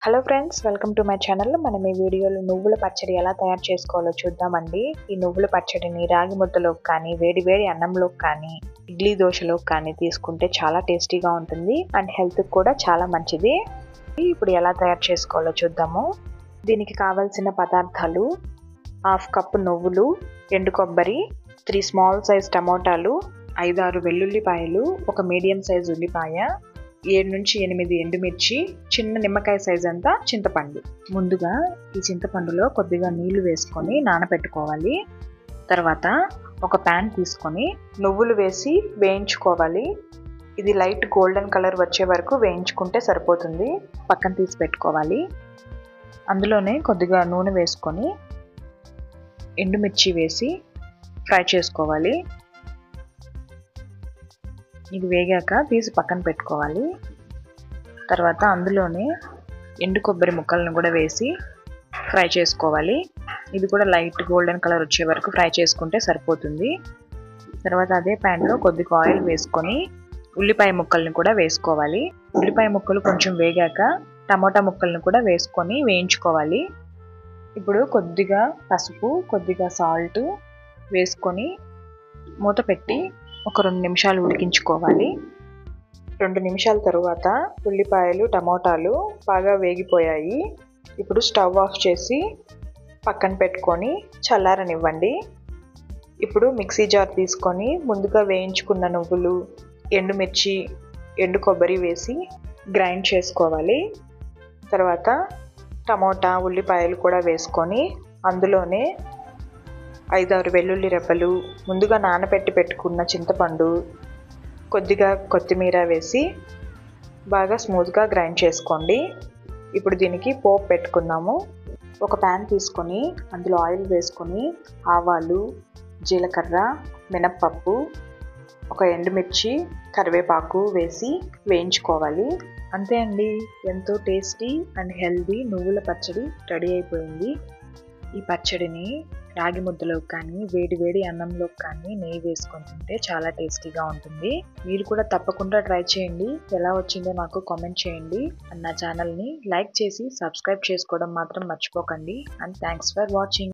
Hello friends, welcome to my channel. మనం ఈ వీడియోలో నువ్వుల పచ్చడి ఎలా తయారు చేసుకోవాలో చూద్దామండి. ఈ నువ్వుల పచ్చడిని రాగి ముద్దలోకి కానీ, వేడి వేడి అన్నంలోకి కానీ, ఇడ్లీ దోశలోకి కానీ తీసుకుంటే చాలా టేస్టీగా ఉంటుంది అండ్ హెల్త్కి కూడా చాలా మంచిది. ఇప్పుడు ఎలా తయారు చేసుకోవాలో చూద్దాము. దీనికి కావాల్సిన పదార్థాలు: 1/2 కప్పు నువ్వులు, ఎండు కొబ్బరి, 3 స్మాల్ సైజ్ టమోటాలు, 5-6 వెల్లుల్లిపాయలు, ఒక మీడియం సైజ్ ఉల్లిపాయ, 7 నుంచి 8 ఎండుమిర్చి, చిన్న నిమ్మకాయ సైజ్ అంతా చింతపండు. ముందుగా ఈ చింతపండులో కొద్దిగా నీళ్లు వేసుకొని నానబెట్టుకోవాలి. తర్వాత ఒక ప్యాన్ తీసుకొని నువ్వులు వేసి వేయించుకోవాలి. ఇది లైట్ గోల్డెన్ కలర్ వచ్చే వరకు వేయించుకుంటే సరిపోతుంది. పక్కన తీసి పెట్టుకోవాలి. అందులోనే కొద్దిగా నూనె వేసుకొని ఎండుమిర్చి వేసి ఫ్రై చేసుకోవాలి. ఇది వేగాక తీసి పక్కన పెట్టుకోవాలి. తర్వాత అందులోనే ఎండు కొబ్బరి ముక్కలను కూడా వేసి ఫ్రై చేసుకోవాలి. ఇది కూడా లైట్ గోల్డెన్ కలర్ వచ్చే వరకు ఫ్రై చేసుకుంటే సరిపోతుంది. తర్వాత అదే ప్యాన్లో కొద్దిగా ఆయిల్ వేసుకొని ఉల్లిపాయ ముక్కలను కూడా వేసుకోవాలి. ఉల్లిపాయ ముక్కలు కొంచెం వేగాక టమోటా ముక్కలను కూడా వేసుకొని వేయించుకోవాలి. ఇప్పుడు కొద్దిగా పసుపు, కొద్దిగా సాల్ట్ వేసుకొని మూత పెట్టి ఒక 2 నిమిషాలు ఉడికించుకోవాలి. 2 నిమిషాల తరువాత ఉల్లిపాయలు, టమోటాలు బాగా వేగిపోయాయి. ఇప్పుడు స్టవ్ ఆఫ్ చేసి పక్కన పెట్టుకొని చల్లారనివ్వండి. ఇప్పుడు మిక్సీ జార్ తీసుకొని ముందుగా వేయించుకున్న నువ్వులు, ఎండుమిర్చి, ఎండు కొబ్బరి వేసి గ్రైండ్ చేసుకోవాలి. తర్వాత టమోటా, ఉల్లిపాయలు కూడా వేసుకొని అందులోనే 5-6 వెల్లుల్లి రెబ్బలు, ముందుగా నానబెట్టి పెట్టుకున్న చింతపండు, కొద్దిగా కొత్తిమీర వేసి బాగా స్మూత్గా గ్రైండ్ చేసుకోండి. ఇప్పుడు దీనికి పోపు పెట్టుకుందాము. ఒక ప్యాన్ తీసుకొని అందులో ఆయిల్ వేసుకొని ఆవాలు, జీలకర్ర, మినప్పప్పు, ఒక ఎండుమిర్చి, కరివేపాకు వేసి వేయించుకోవాలి. అంతే అండి, ఎంతో టేస్టీ అండ్ హెల్దీ నువ్వుల పచ్చడి రెడీ అయిపోయింది. ఈ పచ్చడిని రాగి ముద్దలోకి కానీ, వేడి వేడి అన్నంలోకి కానీ నెయ్యి వేసుకొని తింటే చాలా టేస్టీగా ఉంటుంది. మీరు కూడా తప్పకుండా ట్రై చేయండి. ఎలా వచ్చిందో నాకు కామెంట్ చేయండి. అండ్ నా ఛానల్ని లైక్ చేసి సబ్స్క్రైబ్ చేసుకోవడం మాత్రం మర్చిపోకండి. And thanks for watching.